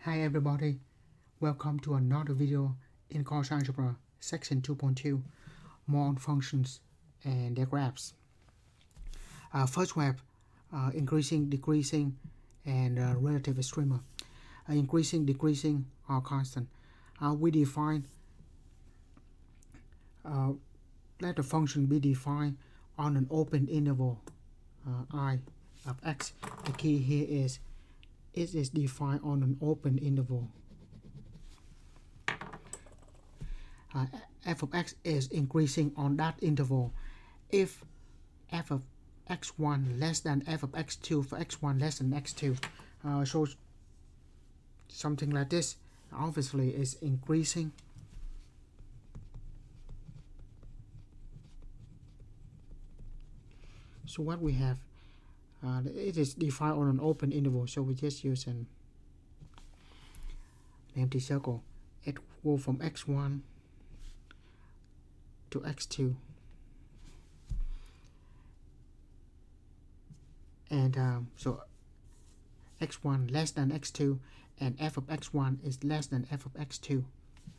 Hi everybody, welcome to another video in course Algebra section 2.2, more on functions and their graphs. First we have increasing, decreasing, and relative extrema. Increasing, decreasing are constant. We define, let the function be defined on an open interval I of x. The key here is it is defined on an open interval. F of x is increasing on that interval. If f of x1 less than f of x2 for x1 less than x2, so something like this, obviously is increasing. So what we have, it is defined on an open interval, so we just use an empty circle. It will go from x1 to x2, and so x1 less than x2, and f of x1 is less than f of x2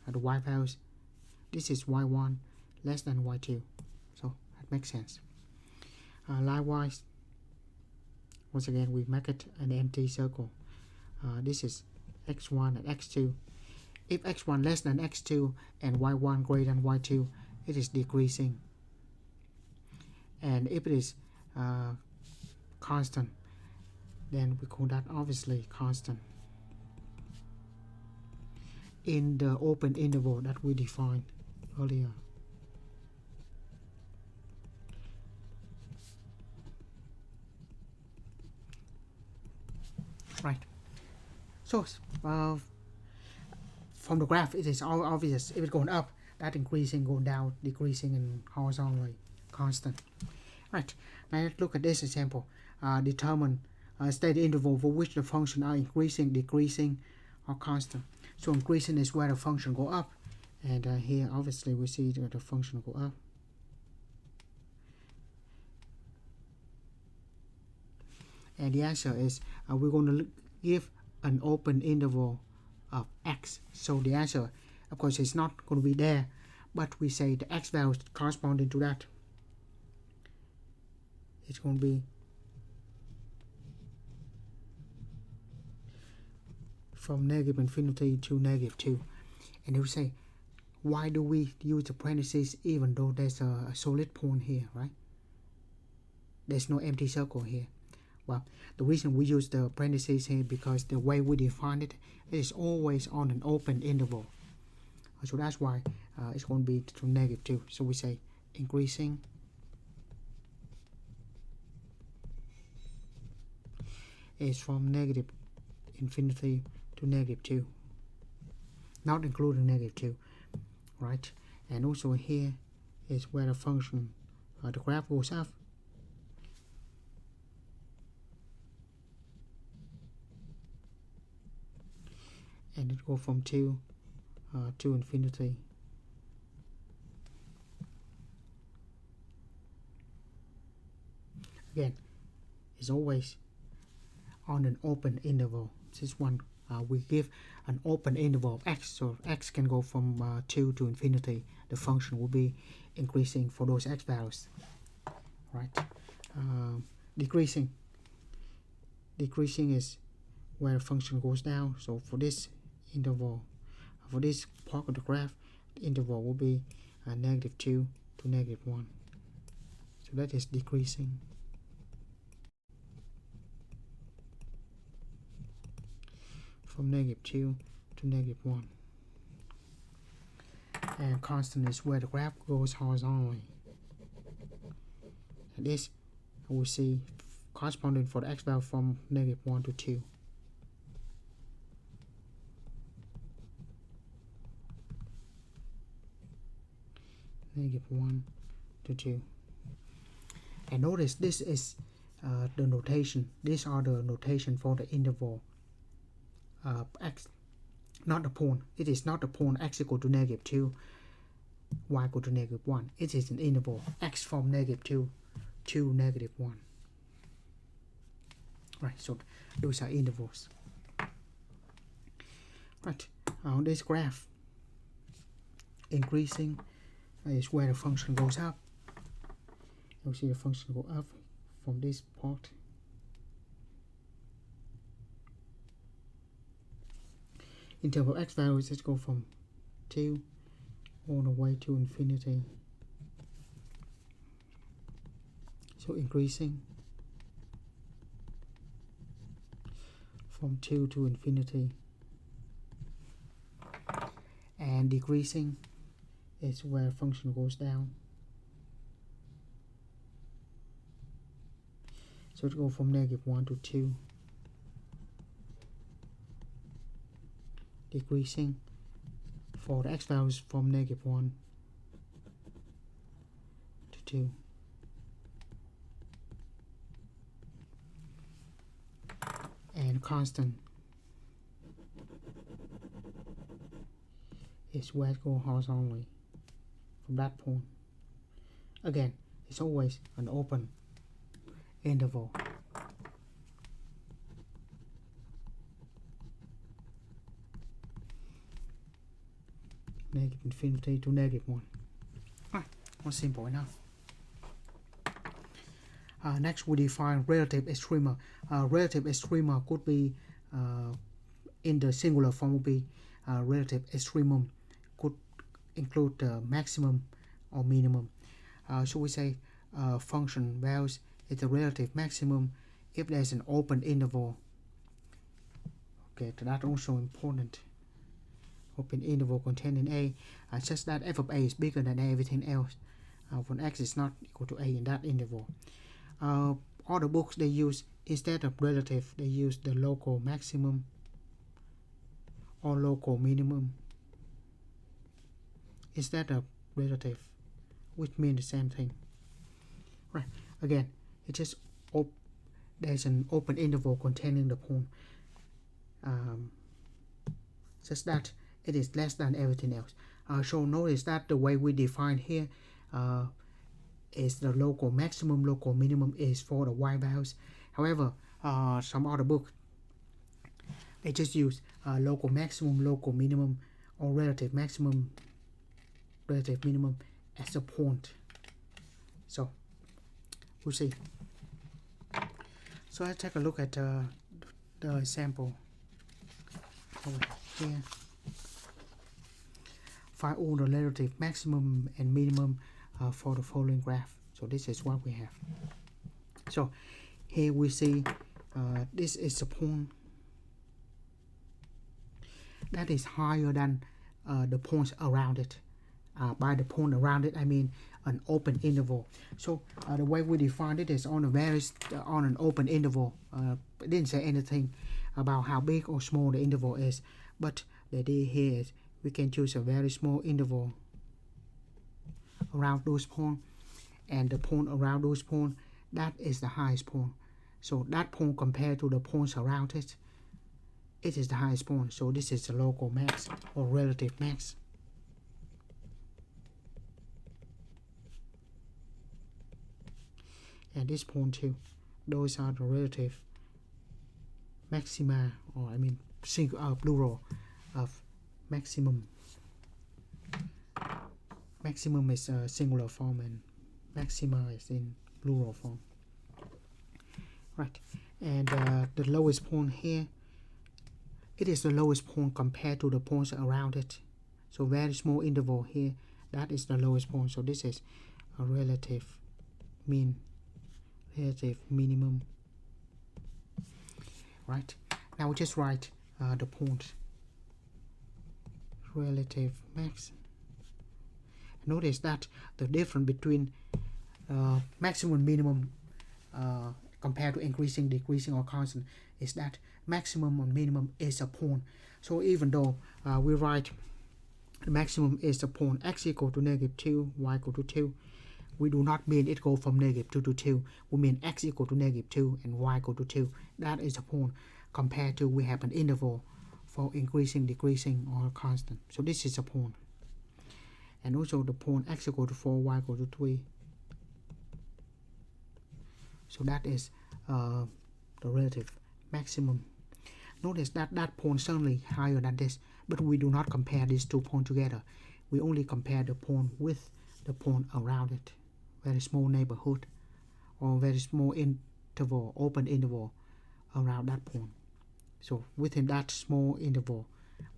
at the y values. This is y1 less than y2, so that makes sense. Likewise, once again we make it an empty circle. This is x1 and x2. If x1 less than x2 and y1 greater than y2, it is decreasing. And if it is constant, then we call that obviously constant in the open interval that we defined earlier. Right. So from the graph, it is all obvious. If it's going up, that increasing, going down, decreasing, and horizontally constant. Right. Now let's look at this example. Determine steady interval for which the function are increasing, decreasing, or constant. So increasing is where the function go up, and here obviously we see that the function go up. And the answer is we're going to give an open interval of x. So the answer, of course, is not going to be there, but we say the x value corresponding to that. It's going to be from negative infinity to negative 2. And you say, why do we use the parentheses even though there's a solid point here, right? There's no empty circle here. Well, the reason we use the parentheses here because the way we define it is always on an open interval. So that's why it's going to be to negative 2. So we say increasing is from negative infinity to negative 2, not including negative 2, right? And also here is where the function, the graph goes up. And it goes from 2 to infinity. Again, it's always on an open interval. This one we give an open interval of x, so x can go from 2 to infinity. The function will be increasing for those x values, right? Decreasing is where the function goes down. So for this interval, for this part of the graph, the interval will be negative 2 to negative 1. So that is decreasing. From negative 2 to negative 1. And constant is where the graph goes horizontally. And this we see corresponding for the x value from negative 1 to 2. Negative 1 to 2. And notice this is the notation. These are the notation for the interval x, not the point. It is not the point x equal to negative 2, y equal to negative 1. It is an interval x from negative 2 to negative 1. Right, so those are intervals. Right, on this graph, increasing is where the function goes up. You'll see the function go up from this part. In terms of x values, let's go from 2 all the way to infinity. So increasing from 2 to infinity, and decreasing is where function goes down. So it goes from -1 to 2, decreasing for the x values from -1 to 2. And constant is where it goes horizontally from that point. Again, it's always an open interval. -infinity to -1. Well, simple enough. Next, we define relative extrema. Relative extrema could be in the singular form would be relative extremum, could include the maximum or minimum. So we say function values is the relative maximum if there's an open interval. Okay, so that's also important. Open interval containing a, such that f of a is bigger than everything else when x is not equal to a in that interval. All the books, they use, instead of relative, they use the local maximum or local minimum instead of relative, which means the same thing. Right, again, it just there's an open interval containing the point, such that it is less than everything else. So notice that the way we define here is the local maximum, local minimum is for the y values. However, some other book, they just use local maximum, local minimum, or relative maximum, relative minimum as a point. So we'll see. So let's take a look at the example over here. Find all the relative maximum and minimum for the following graph. So this is what we have. So here we see this is a point that is higher than the points around it. By the point around it, I mean an open interval. So the way we define it is on an open interval. It didn't say anything about how big or small the interval is, but the idea here is we can choose a very small interval around those points, and the point around those points, that is the highest point. So that point compared to the points around it, it is the highest point. So this is the local max or relative max. And this point too, those are the relative maxima, or I mean plural of maximum. Maximum is a singular form and maxima is in plural form. Right, and the lowest point here, it is the lowest point compared to the points around it. So very small interval here, that is the lowest point. So this is a relative mean, relative minimum. Right, now we just write the point relative max. Notice that the difference between maximum and minimum compared to increasing, decreasing, or constant is that maximum or minimum is a point. So even though we write the maximum is a point x equal to -2, y equal to 2, we do not mean it goes from -2 to 2. We mean x equal to -2 and y equal to 2. That is a point compared to we have an interval for increasing, decreasing, or constant. So this is a point. And also the point x equal to 4, y equal to 3. So that is the relative maximum. Notice that that point certainly higher than this, but we do not compare these 2 points together. We only compare the point with the point around it. Very small neighborhood or very small interval, open interval around that point. So within that small interval,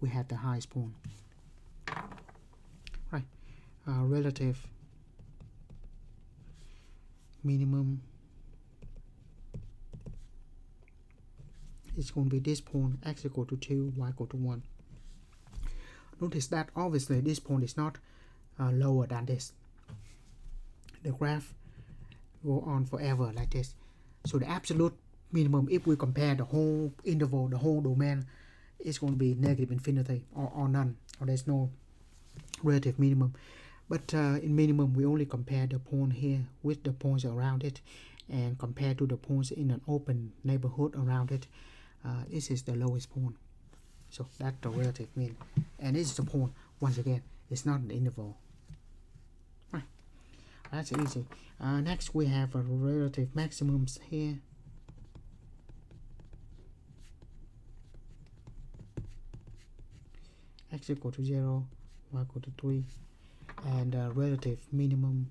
we have the highest point. Right. Relative minimum is going to be this point, x equal to 2, y equal to 1. Notice that obviously this point is not lower than this. The graph go on forever like this. So the absolute minimum, if we compare the whole interval, the whole domain, is going to be negative infinity or none, or there's no relative minimum. But in minimum, we only compare the point here with the points around it, and compare to the points in an open neighborhood around it. This is the lowest point. So that's the relative mean. And this is the point, once again, it's not an interval. Right. That's easy. Next we have relative maximums here. X equal to 0, y equal to 3, and relative minimum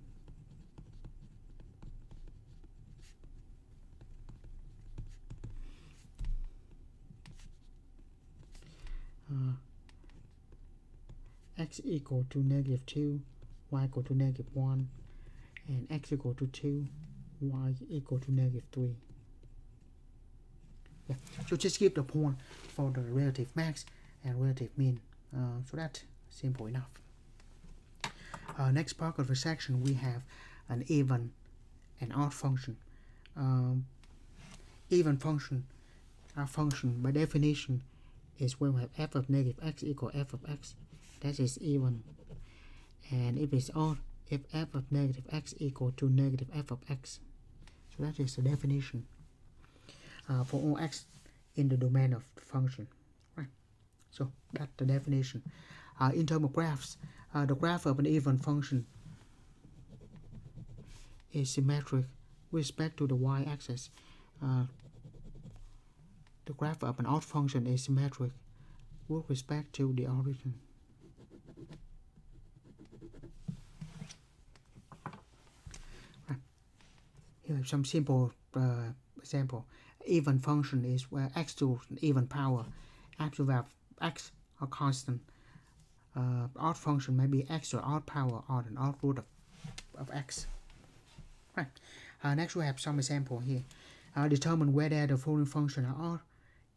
x equal to negative 2, y equal to negative 1, and x equal to 2, y equal to negative 3. Yeah. So just give the point for the relative max and relative mean. So that's simple enough. Next part of the section, we have an even and odd function. Even function, our function by definition is when we have f of negative x equal f of x. That is even. And if it's odd, if f of negative x equal to negative f of x. So that is the definition for all x in the domain of the function. Right. So that's the definition. In terms of graphs, the graph of an even function is symmetric with respect to the y-axis. The graph of an odd function is symmetric with respect to the origin. Right. Here are some simple example. Even function is where x to an even power, absolute value of x are constant. Odd function may be x to an odd power or an odd root of x. Right. Next we have some example here. Determine whether the following function are odd,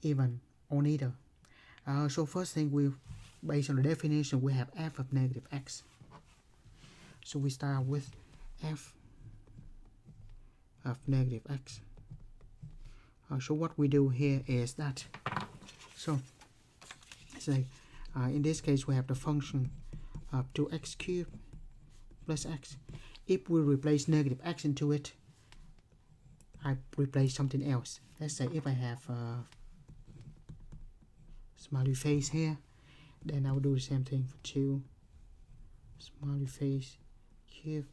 even, or neither. So first thing, we based on the definition, we have f of negative x. So we start with f of negative x. So what we do here is that, so say in this case we have the function of 2x cubed plus x. If we replace negative x into it, I replace something else. Let's say if I have smiley face here, then I will do the same thing for 2 smiley face cube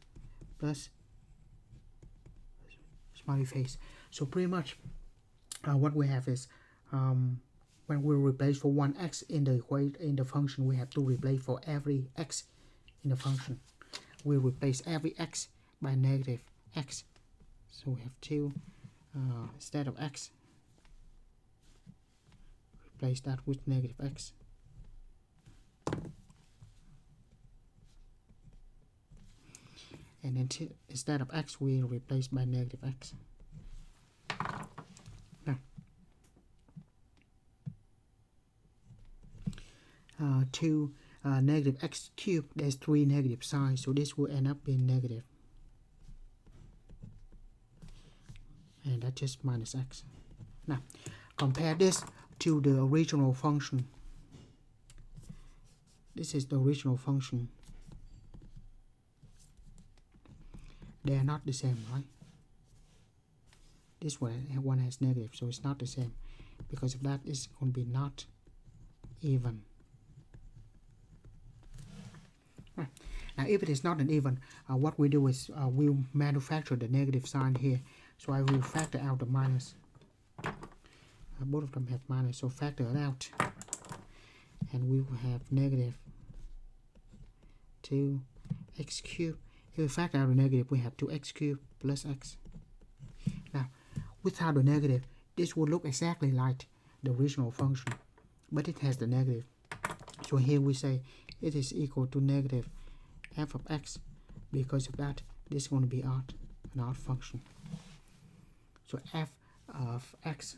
plus smiley face. So pretty much what we have is when we replace for one x in the function, we have to replace for every x in the function. We replace every x by negative x. So we have 2 instead of x, replace that with negative x. And then instead of x, we replace by negative x. Now, 2 negative x cubed, there's 3 negative signs, so this will end up being negative. And that's just minus x. Now, compare this to the original function. This is the original function. They are not the same, right? This one has negative, so it's not the same. Because of that, it's going to be not even. Right. Now, if it is not an even, what we do is we'll manufacture the negative sign here. So I will factor out the minus. both of them have minus, so factor it out, and we will have negative 2x cubed. If we factor out the negative, we have 2x cubed plus x. Now, without the negative, this will look exactly like the original function, but it has the negative. So here we say it is equal to negative f of x. Because of that, this is going to be an odd function. So f of x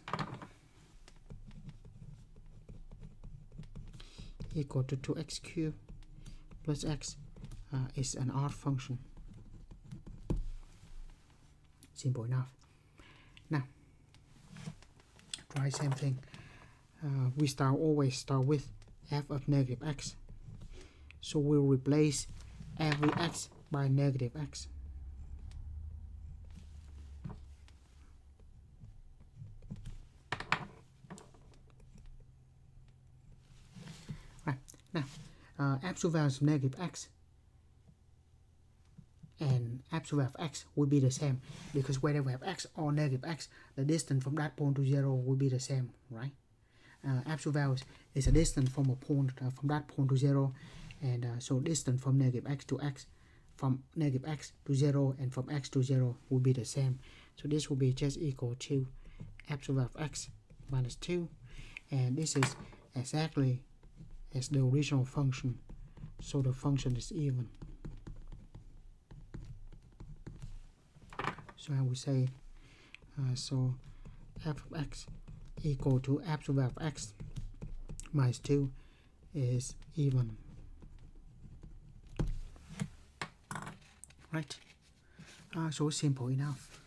equal to 2x cubed plus x is an odd function. Simple enough. Now, try same thing. We always start with f of negative x. So we'll replace every x by negative x. Right, now absolute values of negative x and absolute value of x will be the same, because whether we have x or negative x, the distance from that point to 0 will be the same, right? Absolute values is a distance from a point from that point to 0, and so distance from negative x to x, from negative x to 0, and from x to 0 will be the same. So this will be just equal to absolute value of x minus 2, and this is exactly as the original function, so the function is even. So I would say so f of x equal to absolute value of x minus 2 is even. Right? So simple enough.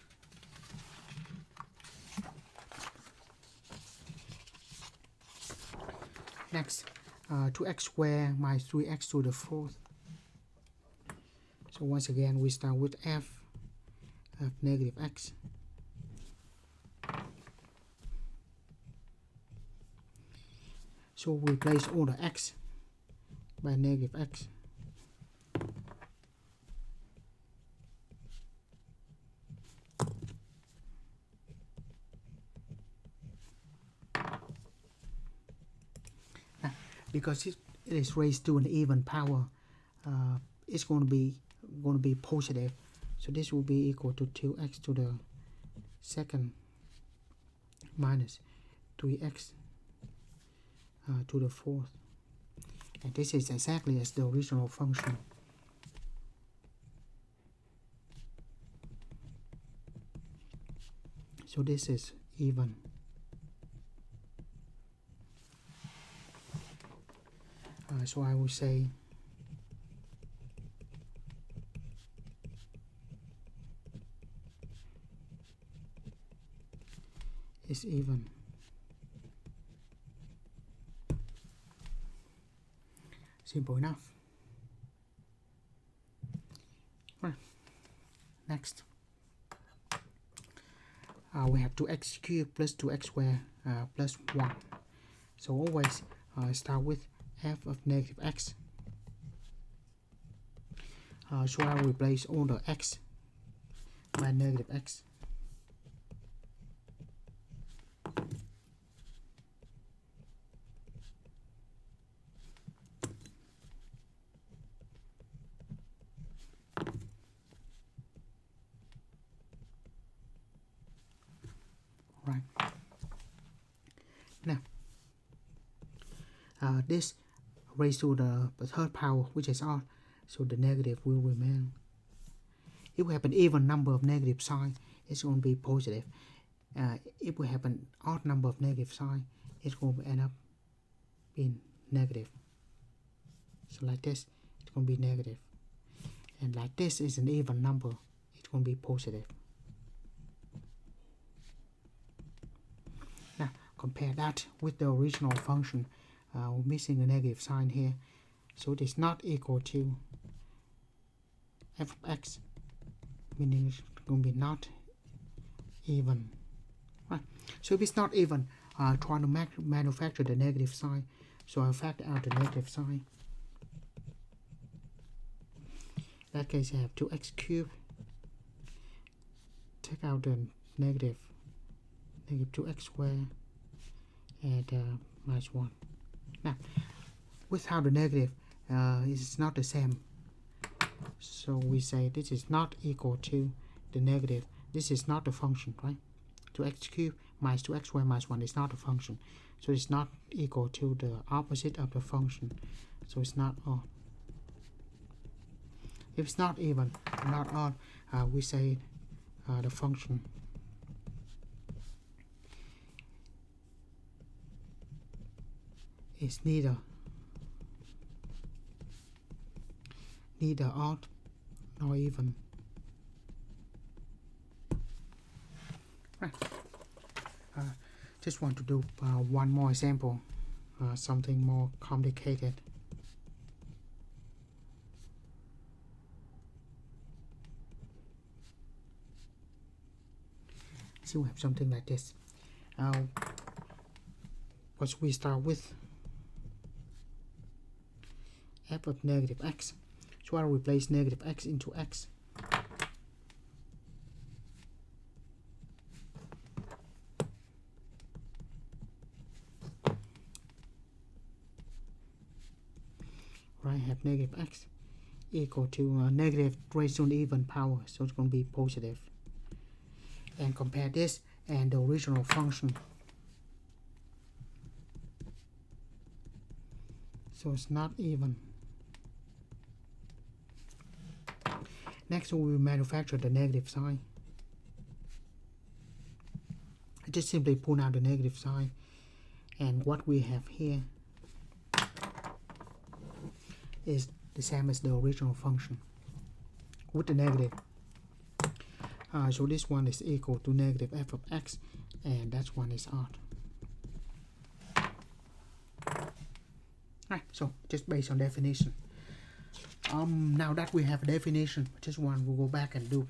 Next, 2x squared minus 3x to the 4th. So once again, we start with f of negative x. So we replace all the x by negative x. Because it is raised to an even power, it's going to be positive. So this will be equal to 2x to the 2nd minus 3x to the 4th. And this is exactly as the original function. So this is even. So I will say it's even. Simple enough. Right. Next, we have 2x cubed plus 2x squared plus 1. So always start with f of negative x. So I will replace all the x by negative x. Right. Now, this raised to the 3rd power, which is odd, so the negative will remain. If we have an even number of negative sign, it's going to be positive. If we have an odd number of negative sign, it's going to end up being negative. So like this, it's going to be negative. And like this is an even number, it's going to be positive. Now, compare that with the original function. We're missing a negative sign here, so it is not equal to f of x, meaning it's going to be not even. Right. So if it's not even, trying to manufacture the negative sign, so I'll factor out the negative sign. In that case, I have 2x cubed. Take out the negative 2x squared and minus 1. Now, without the negative, it's not the same. So we say this is not equal to the negative. This is not the function, right? 2x cubed minus 2x squared minus 1 is not a function. So it's not equal to the opposite of the function. So it's not odd. If it's not even, not odd, we say the function is neither odd nor even. Right. Just want to do one more example, something more complicated. So we have something like this. What we start with? F of negative x. So I'll replace negative x into x. Right, have negative x equal to negative raised to an even power, so it's going to be positive. And compare this and the original function. So it's not even. Next, we will manufacture the negative sign. Just simply pull out the negative sign, and what we have here is the same as the original function with the negative. So this one is equal to negative f of x, and that one is odd. Right, so just based on definition. Now that we have a definition, just we'll go back and do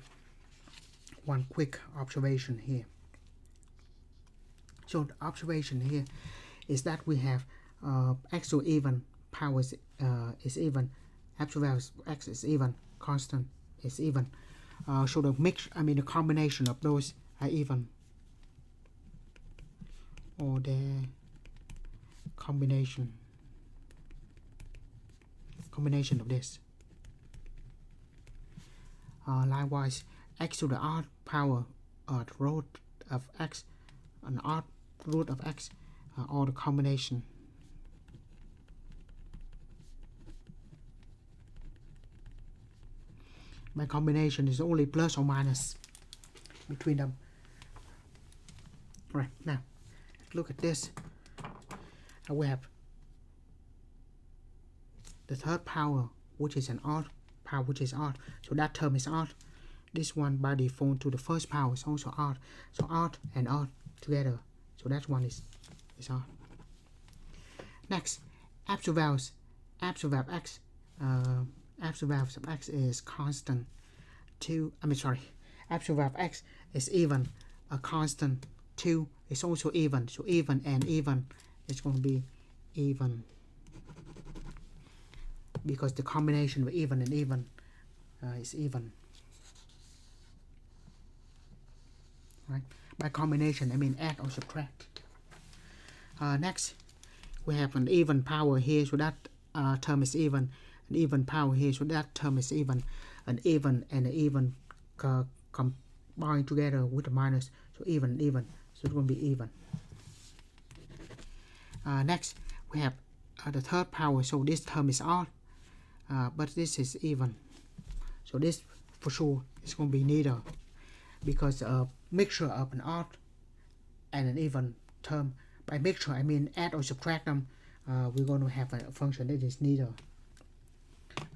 one quick observation here. So the observation here is that we have x to even power is even, absolute value of x is even, constant is even. So the the combination of those are even, or the combination of this. Likewise, x to the odd power root of x, an odd root of x, or the combination. My combination is only plus or minus between them. Right, now look at this. We have the third power, which is an odd power, which is odd. So that term is odd. This one by default to the first power is also odd. So odd and odd together. So that one is odd. Next, absolute value of x. Absolute value of x is constant. Absolute value of x is even. A constant 2 is also even. So even and even is going to be even, because the combination of even and even is even. Right? By combination, I mean add or subtract. Next, we have an even power here, so that term is even. An even power here, so that term is even. An even and an even combined together with a minus, so even and even. So it's going to be even. Next, we have the third power, so this term is odd, but this is even. So this for sure is going to be neither, because a mixture of an odd and an even term. By mixture, I mean add or subtract them. We're going to have a function that is neither.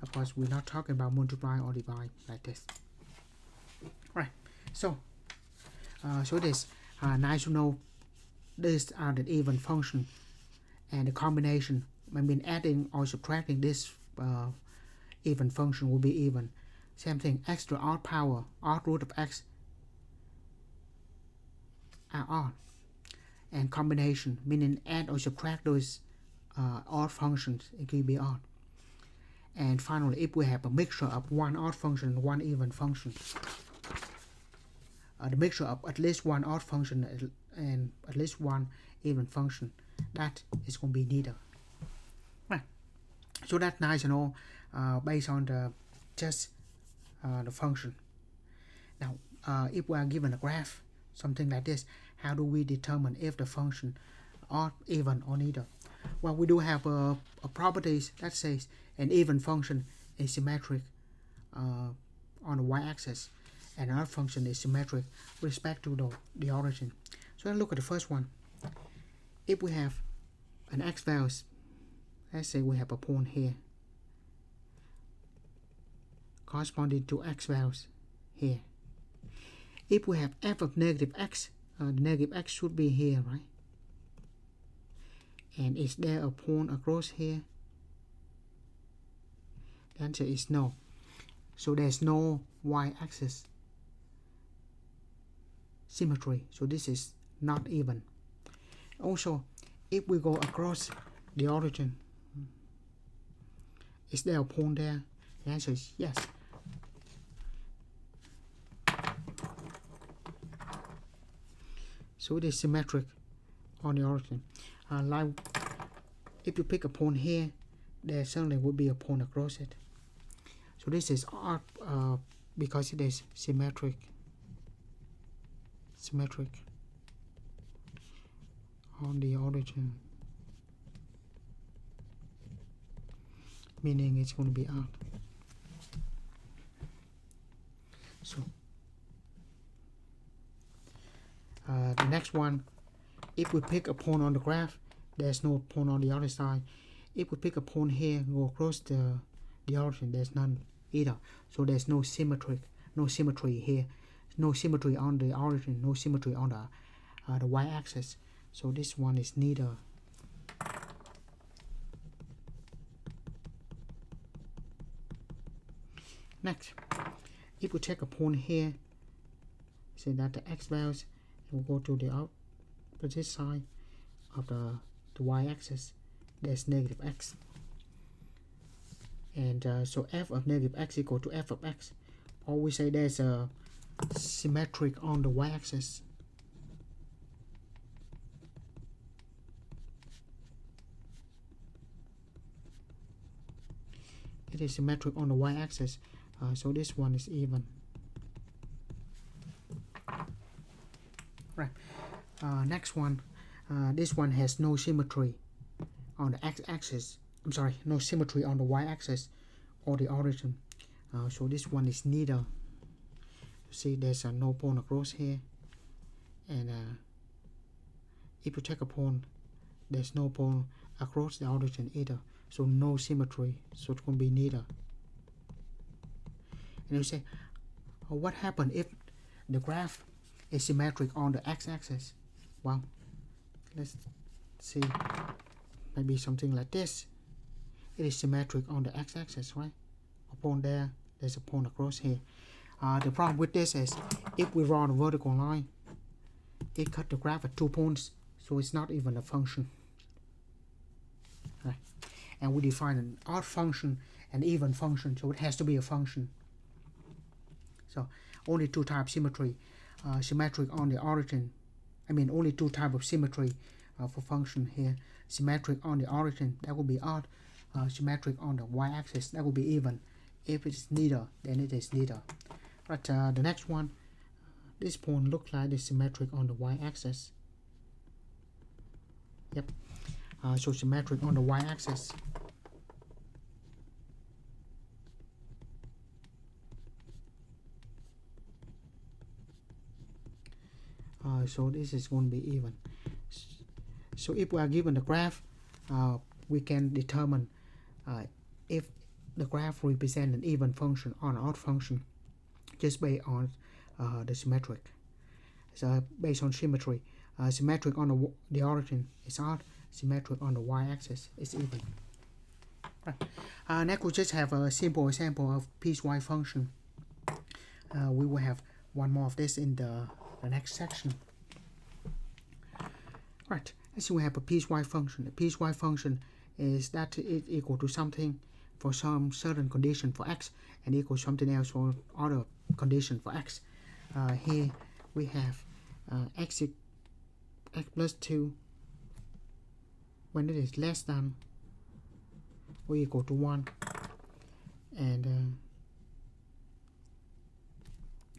Of course, we're not talking about multiply or divide like this. Right. So it is nice to know these are the even function, and the combination, I mean adding or subtracting this even function will be even. Same thing, x to the odd power, odd root of x are odd. And combination, meaning add or subtract those odd functions, it can be odd. And finally, if we have a mixture of one odd function and one even function, the mixture of at least one odd function and at least one even function, that is going to be neither. Right. So that's nice and all, based on the just the function. Now, if we are given a graph, something like this, how do we determine if the function odd, even, or neither? Well, we do have a properties that says an even function is symmetric on the y-axis, and an odd function is symmetric with respect to the origin. So let's look at the first one. If we have an x values, let's say we have a point here corresponding to x values here. If we have f of negative x, the negative x should be here, right? And is there a point across here? The answer is no. So there's no y-axis symmetry. So this is not even. Also, if we go across the origin, is there a point there? The answer is yes. So it is symmetric on the origin. Like if you pick a point here, there certainly would be a point across it. So this is odd because it is symmetric. On the origin, meaning it's going to be odd. So the next one, if we pick a point on the graph, there's no point on the other side. If we pick a point here, go across the origin, there's none either. So there's no symmetry here, no symmetry on the origin, no symmetry on the y-axis. So this one is neither. Next, if we take a point here, say that the x values, and we'll go to the opposite side of the y-axis, there's negative x. And so f of negative x equal to f of x. Or we say there's a symmetric on the y-axis. It is symmetric on the y-axis. So this one is even. Right. Next one. This one has no symmetry on the x-axis. I'm sorry, no symmetry on the y-axis or the origin. So this one is neither. You see, there's no point across here, and if you take a point, there's no point across the origin either. So no symmetry. So it's going to be neither. And you say, what happens if the graph is symmetric on the x-axis? Well, let's see. Maybe something like this. It is symmetric on the x-axis, right? A point there, there's a point across here. The problem with this is, if we draw the vertical line, it cut the graph at 2 points, so it's not even a function. Right. And we define an odd function, an even function, so it has to be a function. So only 2 types symmetry, symmetric on the origin. I mean only 2 types of symmetry for function here. Symmetric on the origin, that will be odd. Symmetric on the y-axis, that will be even. If it's neither, then it is neither. Right, the next one, this point looks like it's symmetric on the y-axis. Yep. So symmetric on the y-axis. So this is going to be even. So if we are given the graph, we can determine if the graph represents an even function or an odd function just based on the symmetric. So based on symmetry, symmetric on the origin is odd, symmetric on the y-axis is even. Right. Next we just have a simple example of piecewise function. We will have one more of this in the next section. Right. As we have a piecewise function. A piecewise function is that it equal to something for some certain condition for x and equal something else for other condition for x. Here we have x plus 2 when it is less than or equal to 1 and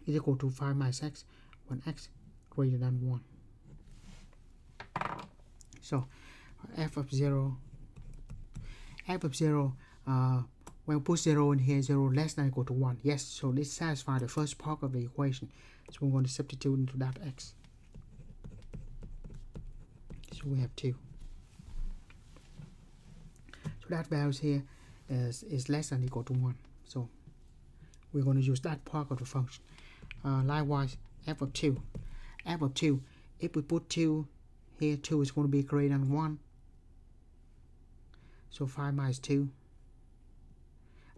is equal to 5 minus x when x greater than 1. So f of 0 when we put 0 in here, 0 less than or equal to 1. Yes, so this satisfies the first part of the equation. So we're going to substitute into that x. So we have 2. So that value here is less than or equal to 1. So we're going to use that part of the function. Likewise, f of 2. F of 2, if we put 2 here, 2 is going to be greater than 1. So 5 minus 2.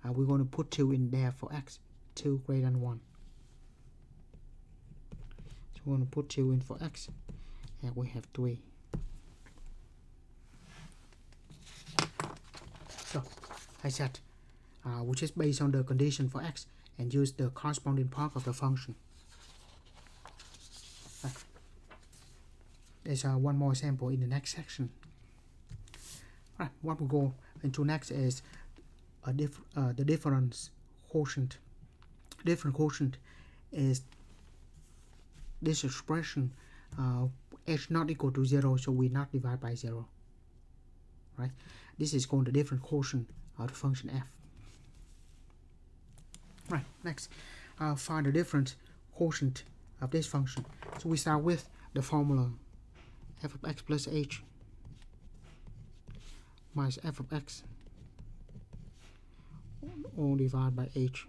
We're going to put 2 in there for x, 2 greater than 1. So we're going to put 2 in for x, and we have 3. So, I said, we just based on the condition for x and use the corresponding part of the function. There's one more example in the next section. Right, what we go into next is the difference quotient. Difference quotient is this expression h not equal to 0, so we not divide by 0. Right? This is called the difference quotient of the function f. Right, next, find the difference quotient of this function. So we start with the formula f of x plus h minus f of x all divided by h.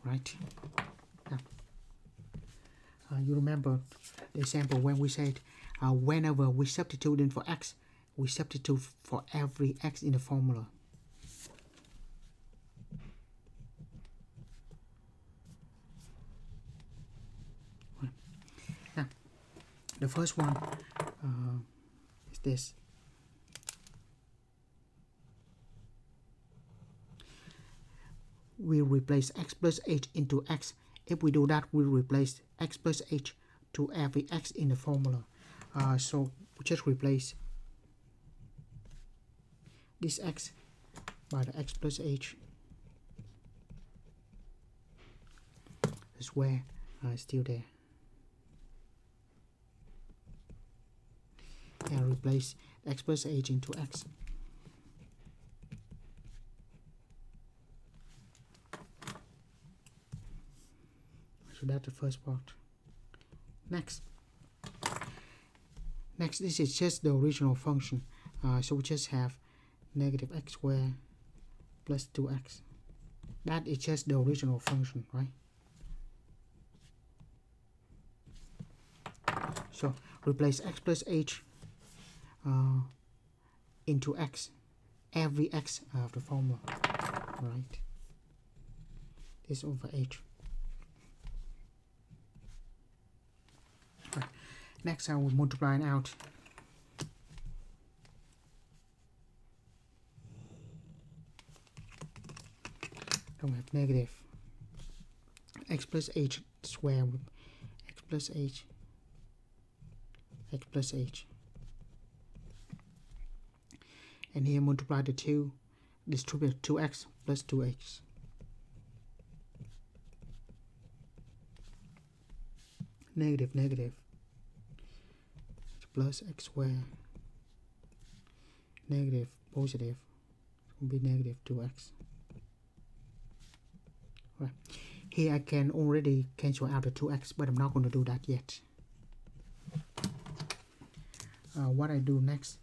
Right? Now, you remember the example when we said whenever we substitute in for x, we substitute for every x in the formula. Right. Now, the first one is this. We replace x plus h into x. If we do that, we replace x plus h to every x in the formula. So we just replace this x by the x plus h. The square is still there. And replace x plus h into x. So that's the first part. Next, this is just the original function. So we just have negative x squared plus 2x. That is just the original function, right? So replace x plus h into x, every x of the formula, right? This over h. Right. Next, I will multiply it out. Then we have negative x plus h squared with x plus h, x plus h. And here multiply the 2, distribute 2x plus 2h. Negative, negative. Plus x squared. Negative, positive. It will be negative 2x. Right. Here I can already cancel out the 2x, but I'm not going to do that yet. What I do next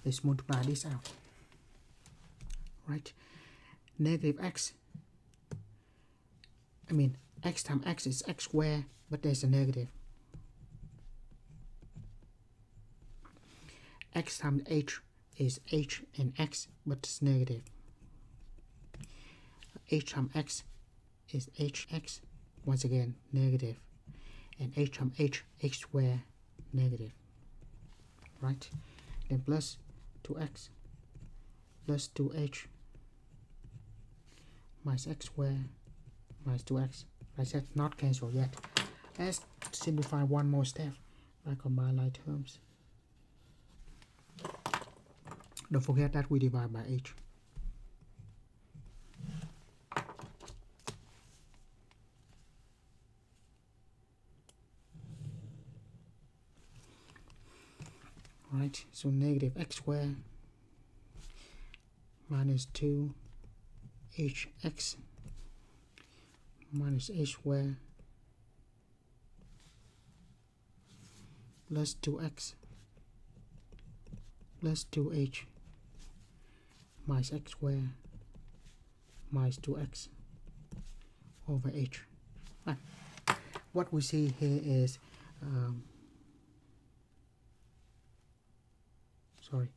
is multiply this out. Right? Negative x. I mean, x times x is x squared, but there's a negative. X times h is h and x, but it's negative. H times x is hx, once again negative. And h times h, h squared, negative. Right? Then plus 2x plus 2h minus x squared minus 2x. I said not cancel yet. Let's simplify one more step by combine like terms. Don't forget that we divide by h. Right, so negative x squared minus 2hx minus h squared plus 2x plus 2h minus x squared minus 2x over h. Right. What we see here is sorry,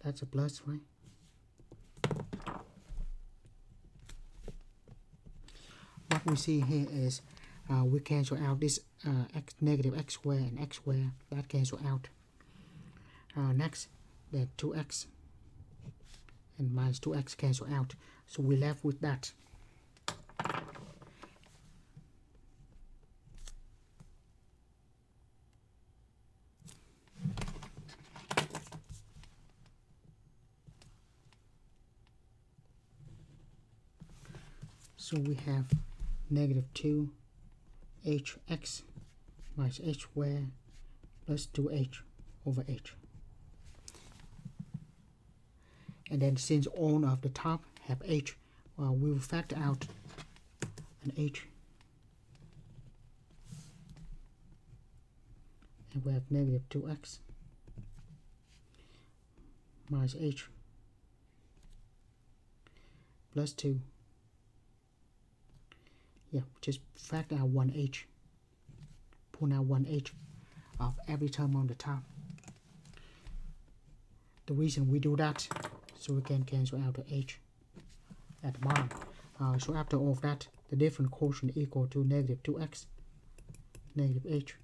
that's a plus, right? What we see here is we cancel out this negative x squared and x squared, that cancel out. Next, the 2x and minus 2x cancel out, so we're left with that. So we have negative 2hx minus h squared plus 2h over h. And then since all of the top have h, we will factor out an h. And we have negative 2x minus h plus 2. Yeah, just factor out 1h. Pull out 1h of every term on the top. The reason we do that, so we can cancel out the h at the bottom. So after all of that, the different quotient equal to negative 2x, negative h,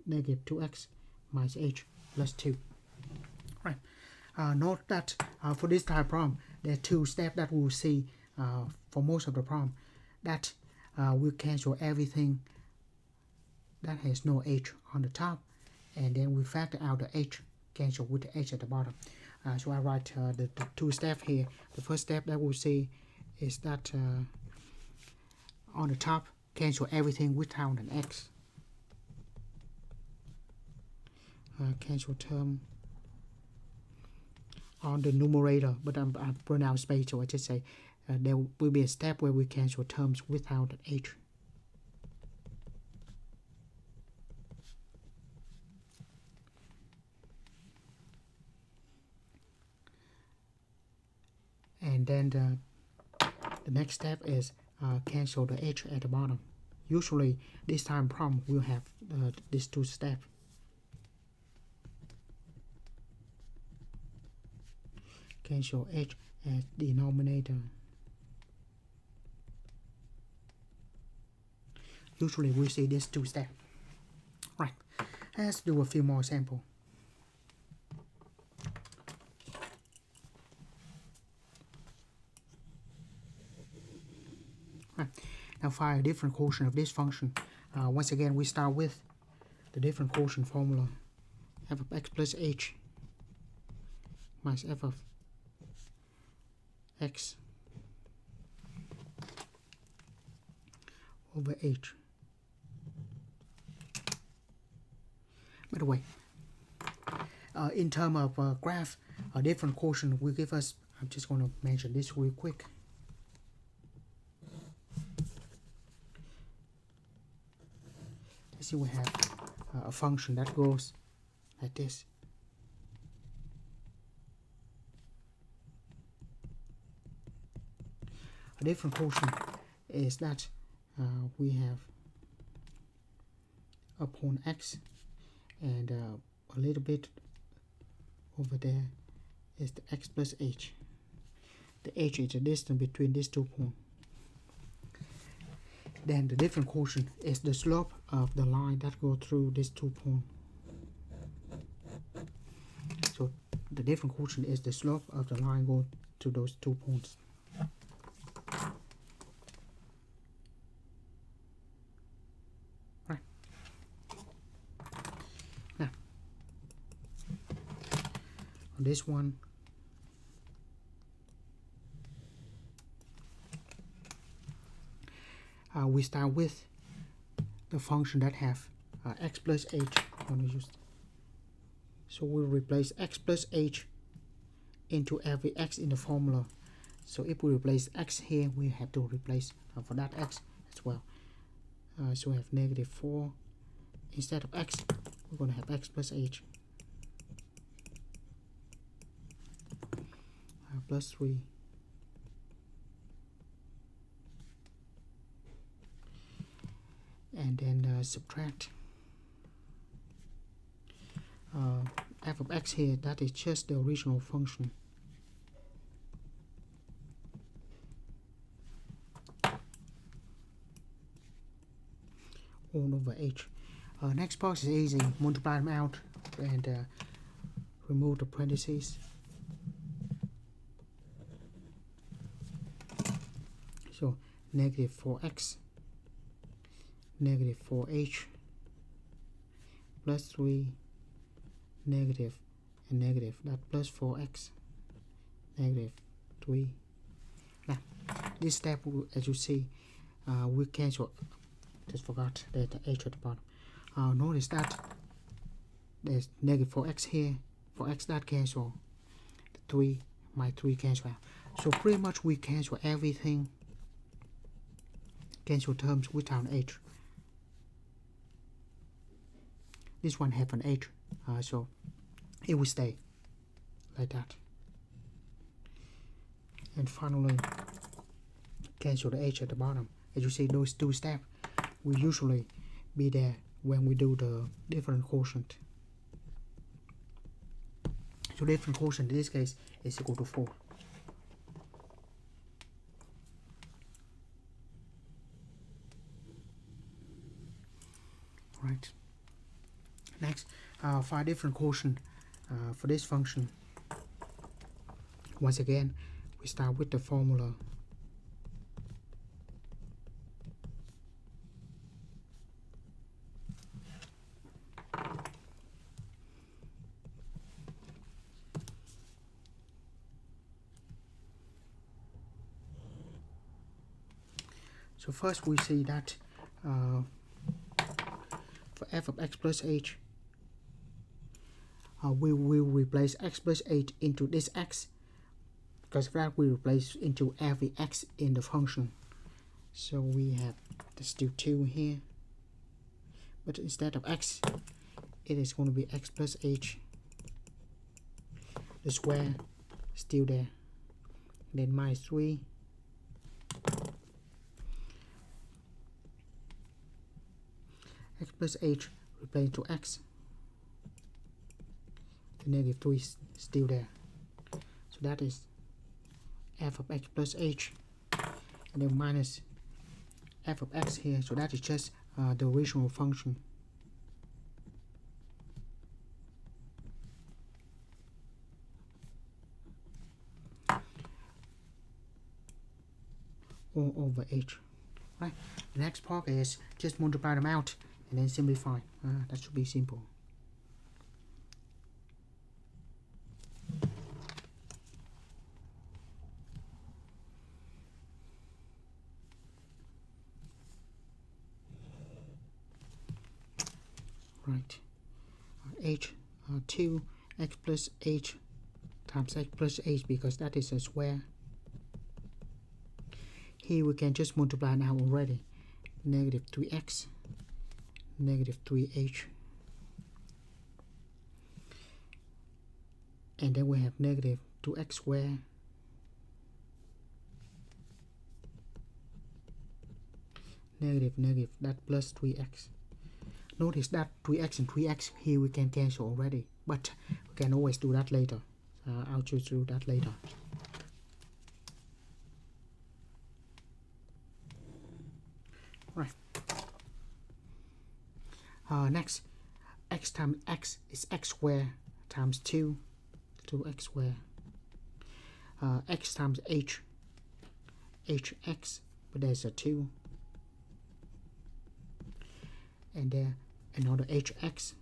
negative 2x minus h plus 2. Right. Note that for this type of problem, there are two steps that we will see for most of the problem. That we cancel everything that has no h on the top, and then we factor out the h, cancel with the h at the bottom. So I write the two steps here. The first step that we'll see is that on the top, cancel everything without an x. Cancel term on the numerator, but I pronounce space, so I just say there will be a step where we cancel terms without an h. And then the next step is cancel the h at the bottom. Usually this time problem will have these two steps. Cancel h as denominator. Usually we see these two steps. Right, let's do a few more samples. Right. Now find a different quotient of this function. Once again, we start with the different quotient formula. F of x plus h minus f of x over h. By the way, in terms of graph, a different quotient will give us, I'm just going to mention this real quick. Let's see, we have a function that goes like this. A different quotient is that we have upon x, and a little bit over there is the x plus h. The h is the distance between these 2 points. Then the different quotient is the slope of the line that goes through these 2 points. So the different quotient is the slope of the line going to those 2 points. For this one, we start with the function that have x plus h. So we'll replace x plus h into every x in the formula. So if we replace x here, we have to replace for that x as well. So we have negative 4. Instead of x, we're going to have x plus h plus 3. And then subtract f of x here, that is just the original function. All over h. Next part is easy. Multiply them out and remove the parentheses. So negative 4x, negative 4h, plus 3, negative and negative, that plus 4x, negative 3. Now, this step, as you see, we cancel. Just forgot the h at the bottom. Notice that there's negative 4x here. For x that cancel. The 3, my 3 cancel out. So pretty much we cancel everything. Cancel terms without h. This one have an h, so it will stay like that. And finally, cancel the h at the bottom. As you see, those two steps will usually be there when we do the different quotient. So different quotient in this case is equal to 4. Right. Next, find different quotient for this function. Once again, we start with the formula. So first we see that for f of x plus h, we will replace x plus h into this x, because of that we replace into every x in the function. So we have still 2 here, but instead of x, it is going to be x plus h. The square still there, then minus 3. X plus h replaced to x. The negative 3 is still there. So that is f of x plus h. And then minus f of x here. So that is just the original function. All over h. Right. The next part is just multiply them out and then simplify. That should be simple. Right. H 2 x plus h times x plus h, because that is a square. Here we can just multiply now already. Negative 3x, negative 3h. And then we have negative 2x squared. Negative, that plus 3x. Notice that 3x and 3x here we can cancel already, but we can always do that later. I'll choose to do that later. Right. Next, x times x is x squared times 2 x squared. X times h, hx, but there's a 2. And there another hx.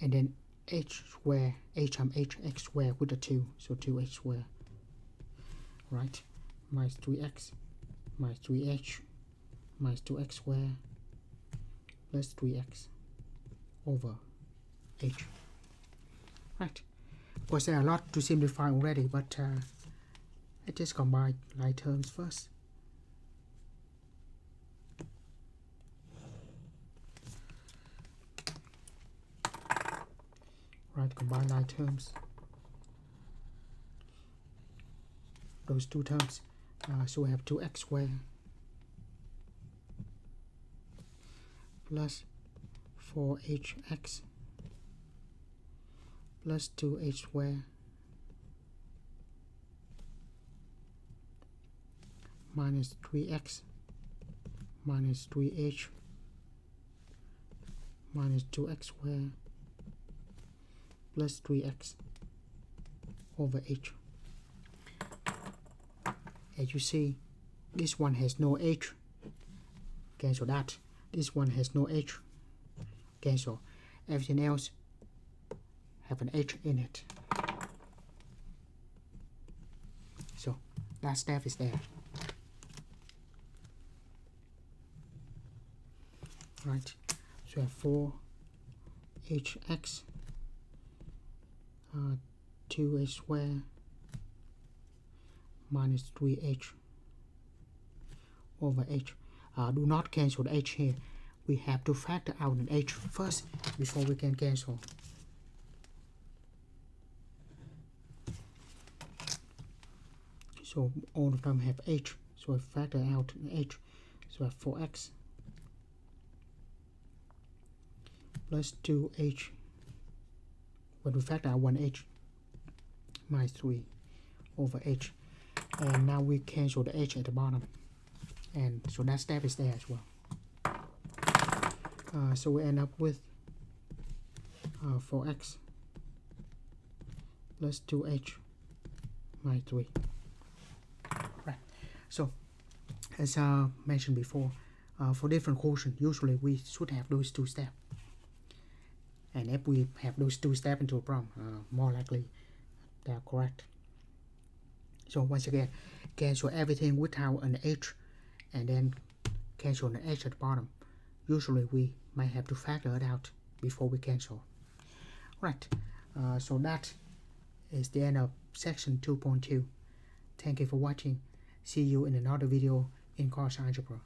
and then h square, h times h, x squared with the 2, so 2h squared, right, minus 3x minus 3h minus 2x squared plus 3x over h. Right, of course there are a lot to simplify already, but I just combine like terms first. Right, combine like terms, those two terms, so we have 2x squared plus 4hx plus 2h squared minus 3x minus 3h minus 2x squared plus 3x over h. As you see, this one has no h, cancel that. This one has no h, cancel. Everything else have an h in it. So that step is there. Right, so I have 4hx 2h squared minus 3h over h. Do not cancel the h here. We have to factor out an h first before we can cancel. So all of them have h, so I factor out an h. So I have 4x plus 2h, when we factor out 1h, minus 3 over h. And now we cancel the h at the bottom, and so that step is there as well. So we end up with 4x plus 2h minus 3. Right. So as mentioned before, for different quotient, usually we should have those two steps. And if we have those two steps into a problem, more likely they are correct. So once again, cancel everything without an h, and then cancel an h at the bottom. Usually we might have to factor it out before we cancel. Right, so that is the end of section 2.2. Thank you for watching. See you in another video in course algebra.